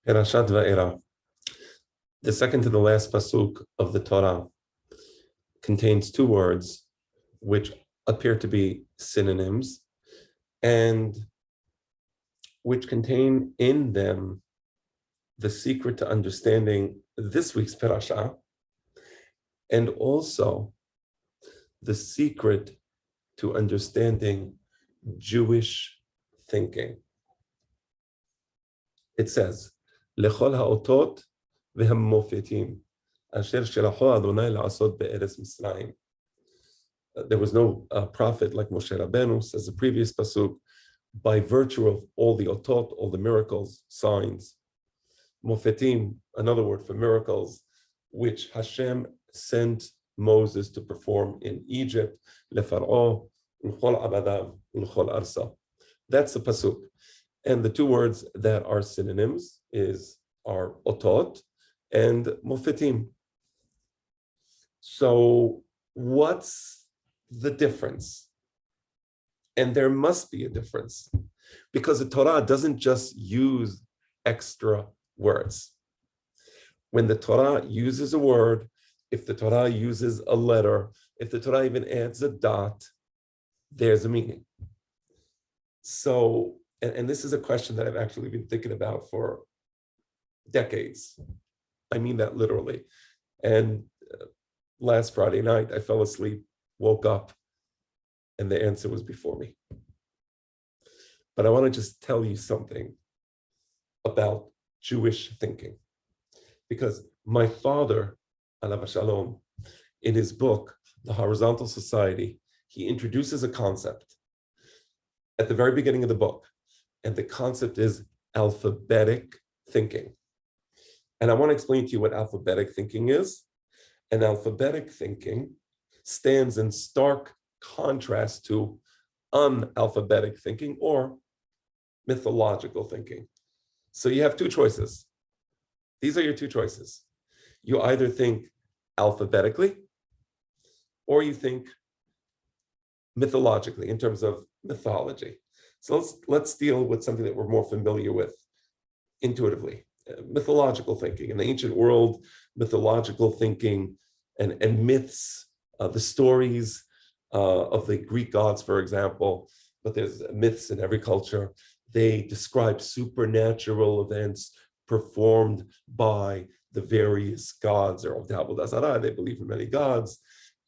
Perashat Va'era, the second to the last pasuk of the Torah, contains two words which appear to be synonyms and which contain in them the secret to understanding this week's Perashat and also the secret to understanding Jewish thinking. It says, Lechol ha'otot v'hamofetim asher shelacho Adonai la'asot be'eretz Mitzrayim. There was no prophet like Moshe Rabbeinu, says the previous pasuk, by virtue of all the otot, all the miracles, signs. Mofetim, another word for miracles, which Hashem sent Moses to perform in Egypt, leFaro, l'chol abadav, l'chol arsa. That's the pasuk. And the two words that are synonyms are otot and mofetim. So what's the difference? And there must be a difference, because the Torah doesn't just use extra words. When the Torah uses a word, if the Torah uses a letter, if the Torah even adds a dot, there's a meaning. So, and this is a question that I've actually been thinking about for decades. I mean that literally. And last Friday night, I fell asleep, woke up, and the answer was before me. But I want to just tell you something about Jewish thinking. Because my father, alav shalom, in his book, The Horizontal Society, he introduces a concept at the very beginning of the book. And the concept is alphabetic thinking. And I want to explain to you what alphabetic thinking is. And alphabetic thinking stands in stark contrast to unalphabetic thinking or mythological thinking. So you have two choices. These are your two choices. You either think alphabetically or you think mythologically in terms of mythology. So let's deal with something that we're more familiar with intuitively. Mythological thinking. In the ancient world, mythological thinking and myths, the stories of the Greek gods, for example, but there's myths in every culture. They describe supernatural events performed by the various gods or they believe in many gods.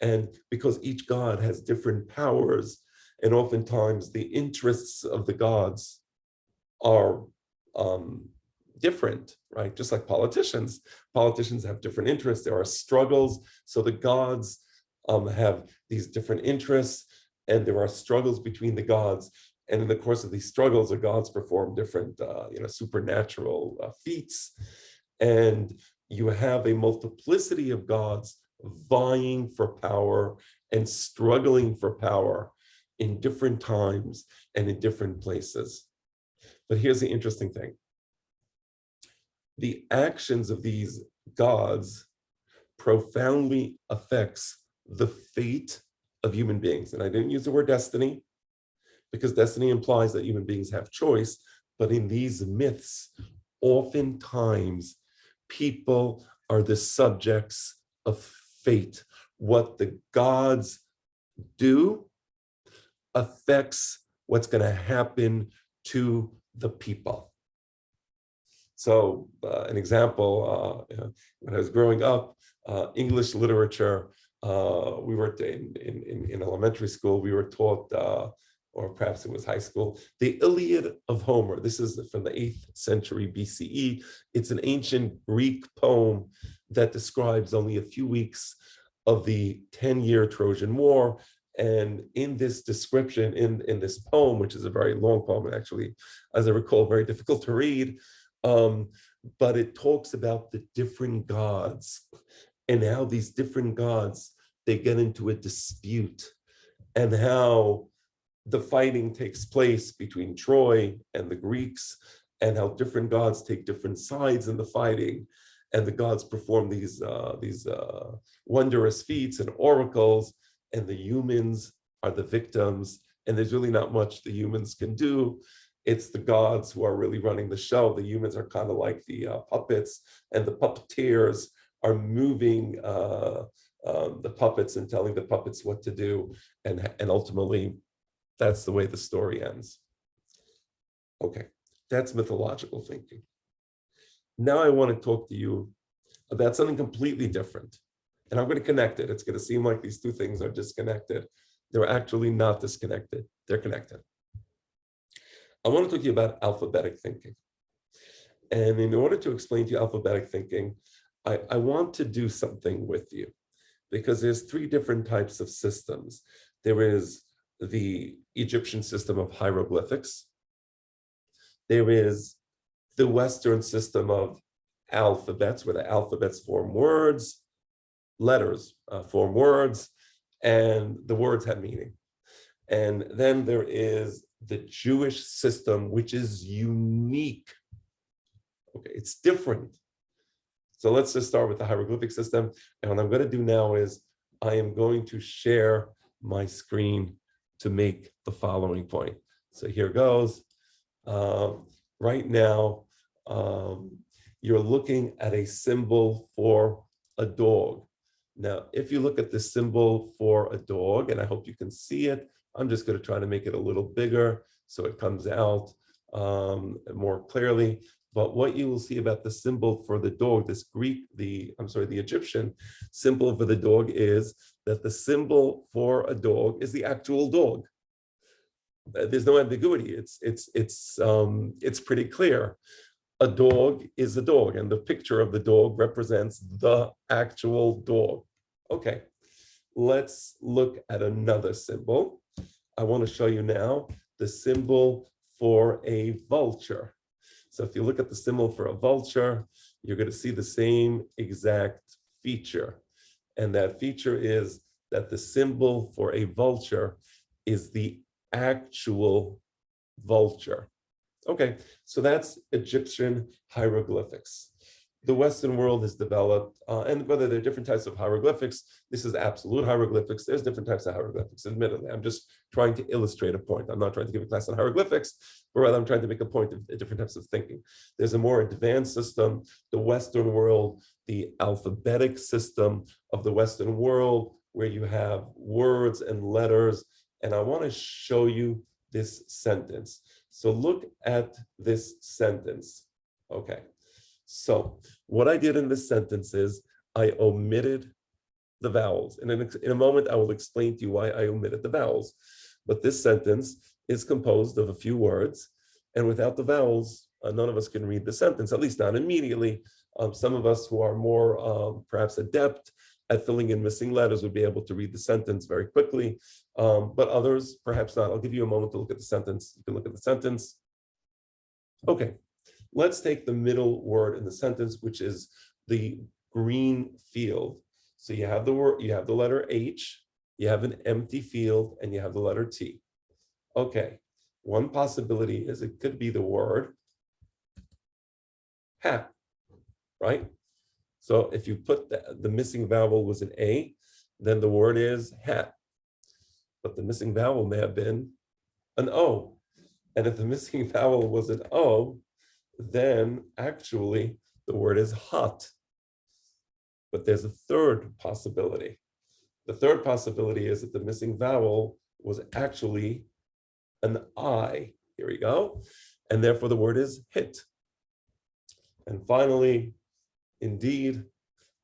And because each god has different powers, and oftentimes the interests of the gods are different, right? Just like politicians have different interests. There are struggles. So the gods have these different interests, and there are struggles between the gods. And in the course of these struggles, the gods perform different, supernatural feats. And you have a multiplicity of gods vying for power and struggling for power in different times and in different places. But here's the interesting thing. The actions of these gods profoundly affects the fate of human beings. And I didn't use the word destiny because destiny implies that human beings have choice. But in these myths, oftentimes people are the subjects of fate. What the gods do affects what's going to happen to the people. So an example, when I was growing up, English literature, we were in elementary school, we were taught, or perhaps it was high school, the Iliad of Homer. This is from the 8th century BCE. It's an ancient Greek poem that describes only a few weeks of the 10-year Trojan War. And in this description, in this poem, which is a very long poem, and actually, as I recall, very difficult to read, but it talks about the different gods and how these different gods, they get into a dispute, and how the fighting takes place between Troy and the Greeks, and how different gods take different sides in the fighting, and the gods perform these wondrous feats and oracles, and the humans are the victims, and there's really not much the humans can do. It's the gods who are really running the show. The humans are kind of like the puppets, and the puppeteers are moving the puppets and telling the puppets what to do. And ultimately, that's the way the story ends. Okay, that's mythological thinking. Now I want to talk to you about something completely different. And I'm going to connect it. It's going to seem like these two things are disconnected. They're actually not disconnected. They're connected. I want to talk to you about alphabetic thinking. And in order to explain to you alphabetic thinking, I want to do something with you, because there's three different types of systems. There is the Egyptian system of hieroglyphics. There is the Western system of alphabets, where the alphabets form words, letters form words, and the words have meaning. And then there is the Jewish system, which is unique. Okay, it's different. So let's just start with the hieroglyphic system. And what I'm going to do now is I am going to share my screen to make the following point. So here goes. Right now, you're looking at a symbol for a dog. Now, if you look at the symbol for a dog, and I hope you can see it, I'm just going to try to make it a little bigger so it comes out more clearly. But what you will see about the symbol for the dog, the Egyptian symbol for the dog, is that the symbol for a dog is the actual dog. There's no ambiguity. It's pretty clear. A dog is a dog, and the picture of the dog represents the actual dog. Okay, let's look at another symbol. I want to show you now the symbol for a vulture. So if you look at the symbol for a vulture, you're going to see the same exact feature. And that feature is that the symbol for a vulture is the actual vulture. Okay, so that's Egyptian hieroglyphics. The Western world has developed, and whether there are different types of hieroglyphics, this is absolute hieroglyphics. There's different types of hieroglyphics, admittedly. I'm just trying to illustrate a point. I'm not trying to give a class on hieroglyphics, but rather I'm trying to make a point of different types of thinking. There's a more advanced system, the Western world, the alphabetic system of the Western world, where you have words and letters. And I want to show you this sentence. So look at this sentence. Okay. So what I did in this sentence is I omitted the vowels. And in a moment, I will explain to you why I omitted the vowels. But this sentence is composed of a few words. And without the vowels, none of us can read the sentence, at least not immediately. Some of us who are more perhaps adept at filling in missing letters would be able to read the sentence very quickly. But others, perhaps not. I'll give you a moment to look at the sentence. You can look at the sentence. Okay. Let's take the middle word in the sentence, which is the green field. So you have the word, you have the letter H, you have an empty field, and you have the letter T. Okay, one possibility is it could be the word hat, right? So if you put the missing vowel was an A, then the word is hat. But the missing vowel may have been an O. And if the missing vowel was an O, then actually the word is hot. But there's a third possibility. The third possibility is that the missing vowel was actually an I. Here we go. And therefore the word is hit. And finally, indeed,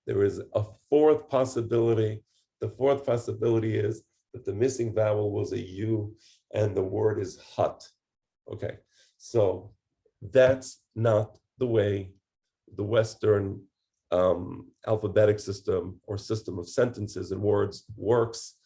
there is a fourth possibility. The fourth possibility is that the missing vowel was a U and the word is hot. Okay, so that's not the way the Western alphabetic system or system of sentences and words works.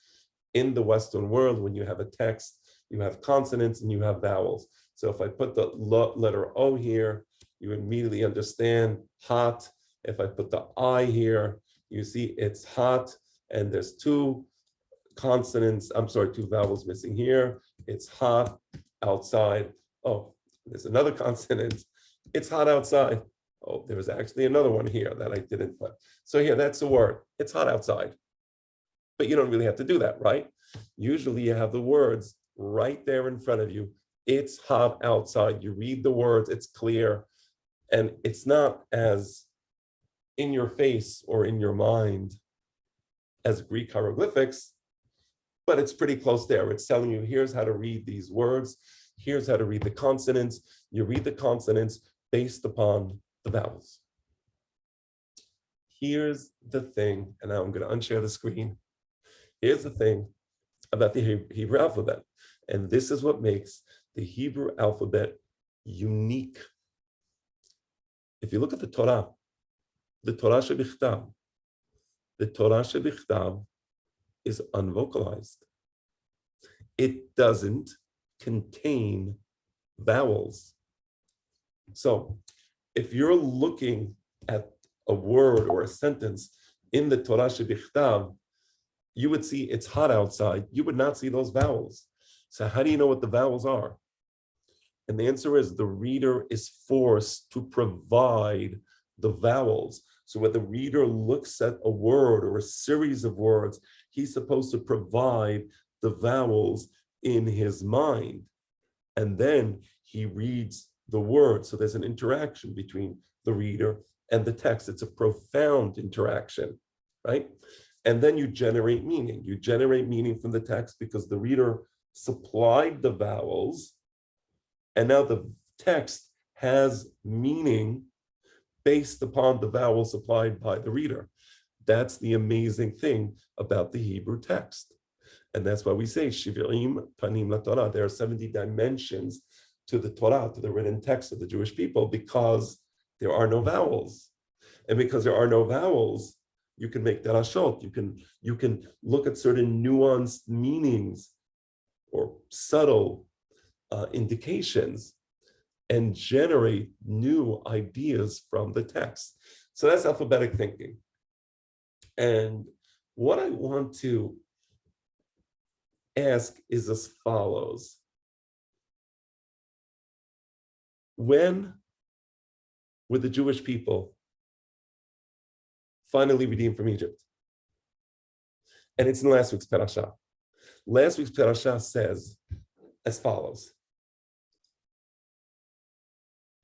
In the Western world, when you have a text, you have consonants and you have vowels. So if I put the letter O here, you immediately understand hot. If I put the I here, you see it's hot, and there's two vowels missing here. It's hot outside. Oh, there's another consonant. It's hot outside. Oh, there was actually another one here that I didn't put. So here, that's the word. It's hot outside. But you don't really have to do that, right? Usually you have the words right there in front of you It's hot outside. You read the words, it's clear, and it's not as in your face or in your mind as Greek hieroglyphics, but it's pretty close there. It's telling you, here's how to read these words. Here's how to read the consonants. You read the consonants based upon the vowels. Here's the thing, and now I'm going to unshare the screen. Here's the thing about the Hebrew alphabet. And this is what makes the Hebrew alphabet unique. If you look at the Torah Shebichtav, the Torah Shebichtav is unvocalized. It doesn't contain vowels. So if you're looking at a word or a sentence in the Torah Shebichtav, you would see it's hot outside. You would not see those vowels. So how do you know what the vowels are? And the answer is the reader is forced to provide the vowels. So when the reader looks at a word or a series of words, he's supposed to provide the vowels in his mind. And then he reads the word. So there's an interaction between the reader and the text. It's a profound interaction, right? And then you generate meaning. You generate meaning from the text because the reader supplied the vowels, and now the text has meaning based upon the vowel supplied by the reader. That's the amazing thing about the Hebrew text. And that's why we say, Shivirim Panim LaTorah. There are 70 dimensions to the Torah, to the written text of the Jewish people, because there are no vowels. And because there are no vowels, you can make derashot. You can look at certain nuanced meanings or subtle indications and generate new ideas from the text. So that's alphabetic thinking. And what I want to ask is as follows. When were the Jewish people finally redeemed from Egypt? And it's in last week's Perashat. Last week's Perashat says as follows.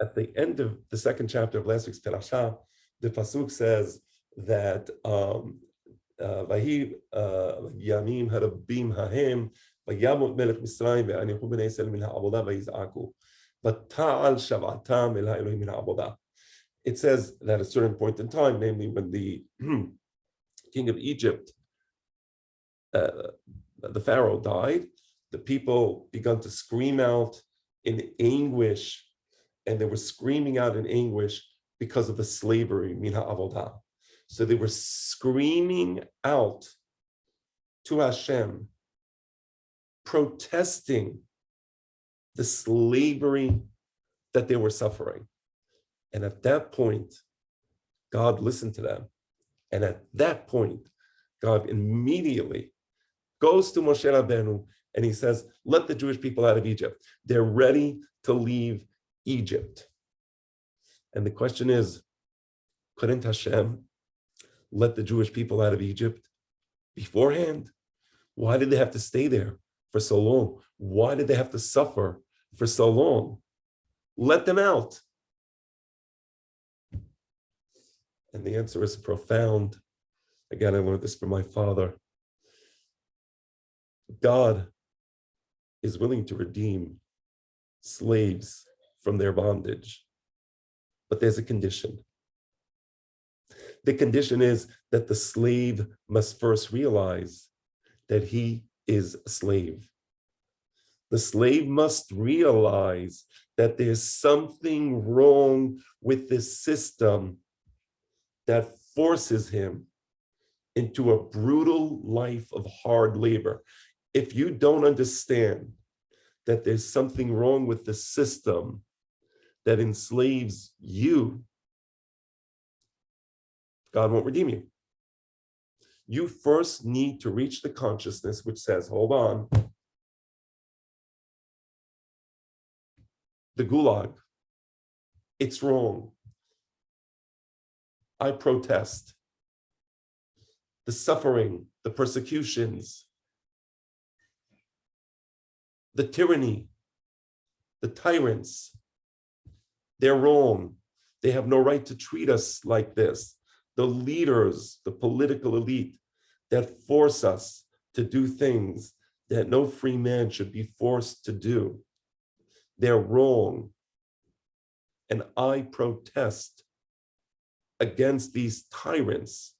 At the end of the second chapter of last week's Perashat, the pasuk says that Vahi Yamim Harabim Hahem Vayamot Melech Mitzrayim Ve'anichu Bnei Yisrael Min Ha'avodah Vayiz'aku Vata'al Shavatam El Ha'elohim Min Ha'avodah. It says that at a certain point in time, namely when the king of Egypt, the Pharaoh died, the people began to scream out in anguish, and they were screaming out in anguish because of the slavery, min ha'avodah. So they were screaming out to Hashem, protesting the slavery that they were suffering. And at that point, God listened to them. And at that point, God immediately goes to Moshe Rabbeinu and he says, let the Jewish people out of Egypt. They're ready to leave Egypt. And the question is, couldn't Hashem let the Jewish people out of Egypt beforehand? Why did they have to stay there for so long? Why did they have to suffer for so long? Let them out. And the answer is profound. Again, I learned this from my father. God is willing to redeem slaves from their bondage, but there's a condition. The condition is that the slave must first realize that he is a slave. The slave must realize that there's something wrong with this system that forces him into a brutal life of hard labor. If you don't understand that there's something wrong with the system that enslaves you, God won't redeem you. You first need to reach the consciousness which says, hold on, the gulag, it's wrong. I protest. The suffering, the persecutions, the tyranny, the tyrants, they're wrong. They have no right to treat us like this. The leaders, the political elite that force us to do things that no free man should be forced to do, they're wrong. And I protest against these tyrants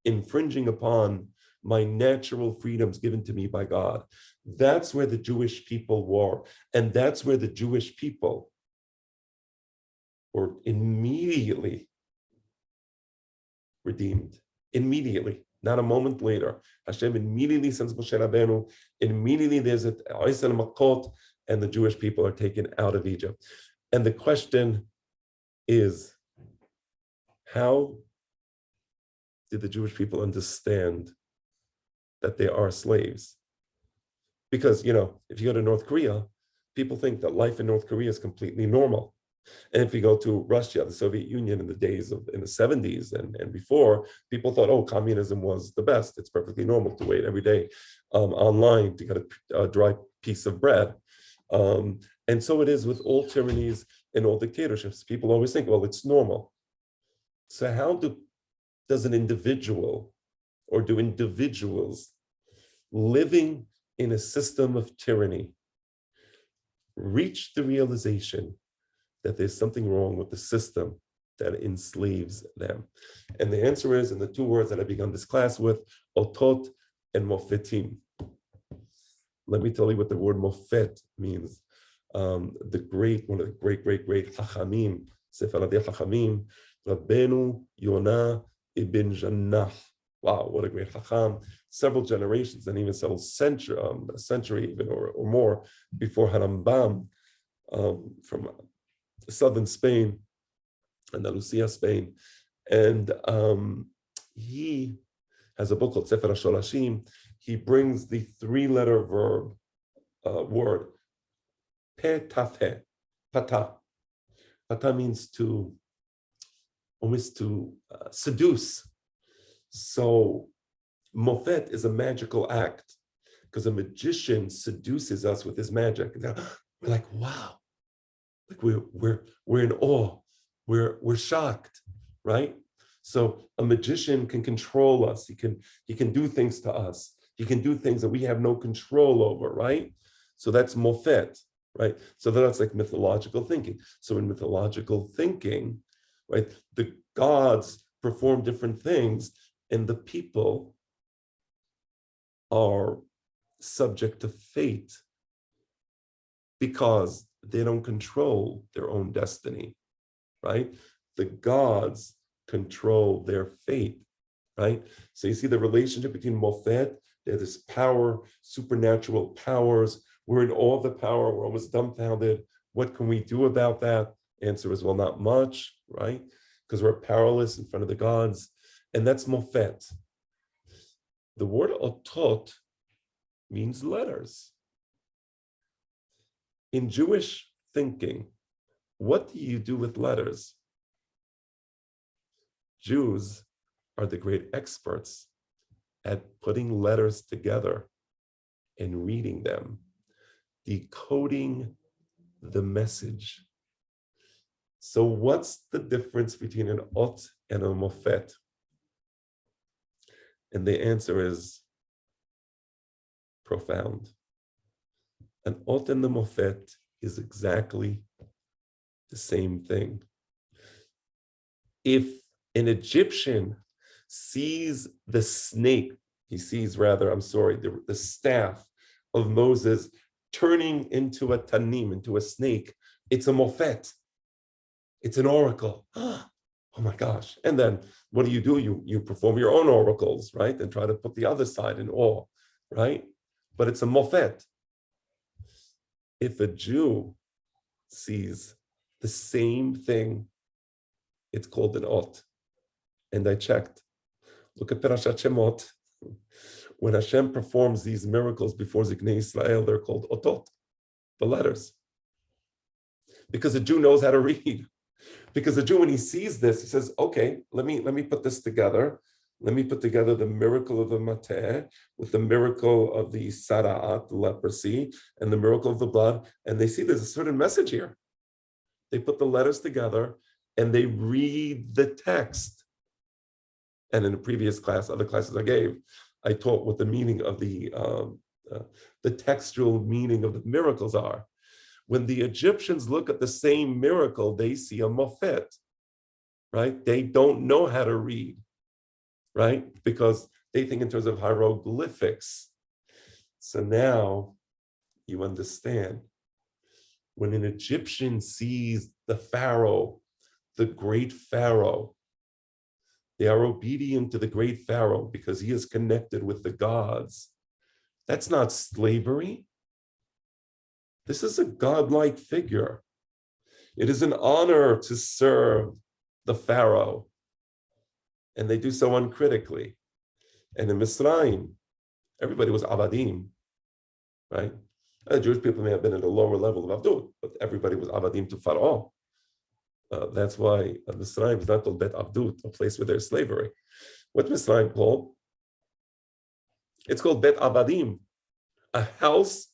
infringing upon my natural freedoms given to me by God. That's where the Jewish people were. And that's where the Jewish people were immediately redeemed. Immediately, not a moment later. Hashem immediately sends Moshe Rabbeinu. Immediately there's a Oisel Makot, and the Jewish people are taken out of Egypt. And the question is, how did the Jewish people understand that they are slaves? Because, if you go to North Korea, people think that life in North Korea is completely normal. And if you go to Russia, the Soviet Union in the 70s and before, people thought, oh, communism was the best. It's perfectly normal to wait every day online to get a dry piece of bread. And so it is with all tyrannies and all dictatorships. People always think, well, it's normal. So how does an individual, or do individuals living in a system of tyranny reach the realization that there's something wrong with the system that enslaves them? And the answer is in the two words that I began this class with, otot and mofetim. Let me tell you what the word mofet means. One of the great Chachamim, Sephardi Chachamim, Rabbeinu Yonah ibn Jannah. Wow, what a great Chacham. Several generations and even several a century even or more before Harambam, from southern Spain, Andalusia, Spain. And he has a book called Sefer HaSholashim. He brings the three-letter verb word, petafeh, pata. Pata means almost to seduce. So mofet is a magical act because a magician seduces us with his magic. And we're like, wow, like we're in awe, we're shocked, right? So a magician can control us. He can do things to us. He can do things that we have no control over, right? So that's mofet, right? So that's like mythological thinking. So in mythological thinking, right, the gods perform different things and the people are subject to fate because they don't control their own destiny, right? The gods control their fate, right? So you see the relationship between Mofet, there's this power, supernatural powers. We're in awe of the power. We're almost dumbfounded. What can we do about that? Answer is, well, not much, right? Because we're powerless in front of the gods. And that's Mofet. The word otot means letters. In Jewish thinking, what do you do with letters? Jews are the great experts at putting letters together and reading them, decoding the message. So what's the difference between an ot and a mofet? And the answer is profound. An ot and the mofet is exactly the same thing. If an Egyptian sees the snake, the staff of Moses turning into a tanim, into a snake, it's a mofet. It's an oracle. Oh my gosh. And then what do? You perform your own oracles, right? And try to put the other side in awe, right? But it's a mofet. If a Jew sees the same thing, it's called an ot. And I checked. Look at Perashat Shemot. When Hashem performs these miracles before Ziknei Israel, they're called otot, the letters. Because a Jew knows how to read. Because the Jew, when he sees this, he says, okay, let me put this together. Let me put together the miracle of the mateh with the miracle of the sara'at, the leprosy, and the miracle of the blood. And they see there's a certain message here. They put the letters together and they read the text. And in the previous class, other classes I gave, I taught what the meaning of the textual meaning of the miracles are. When the Egyptians look at the same miracle, they see a mofet, right? They don't know how to read, right? Because they think in terms of hieroglyphics. So now you understand. When an Egyptian sees the Pharaoh, the great Pharaoh, they are obedient to the great Pharaoh because he is connected with the gods. That's not slavery. This is a godlike figure. It is an honor to serve the Pharaoh, and they do so uncritically. And in Mitzrayim, everybody was avadim, right? Jewish people may have been at a lower level of Avdut, but everybody was avadim to Pharaoh. That's why Mitzrayim is not called Bet Avdut, a place where there's slavery. What's Mitzrayim called? It's called Bet Avadim, a house,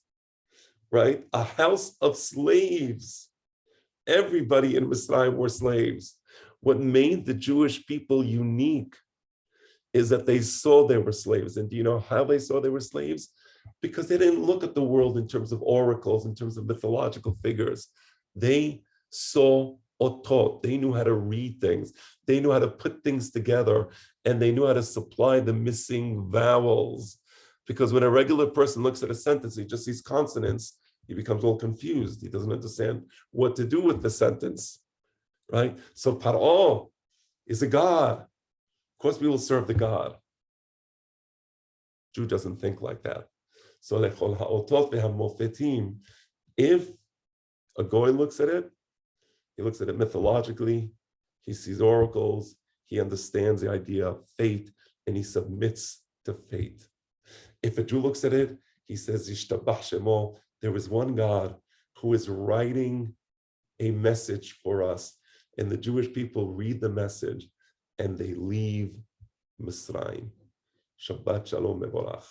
right? A house of slaves. Everybody in Mitzrayim were slaves. What made the Jewish people unique is that they saw they were slaves. And do you know how they saw they were slaves? Because they didn't look at the world in terms of oracles, in terms of mythological figures. They saw otot. They knew how to read things. They knew how to put things together, and they knew how to supply the missing vowels. Because when a regular person looks at a sentence, he just sees consonants, he becomes all confused. He doesn't understand what to do with the sentence, right? So Paro is a god. Of course, we will serve the god. Jew doesn't think like that. So if a goy looks at it, he looks at it mythologically, he sees oracles, he understands the idea of fate, and he submits to fate. If a Jew looks at it, he says, there is one God who is writing a message for us. And the Jewish people read the message and they leave Mitzrayim. Shabbat Shalom Mevorach.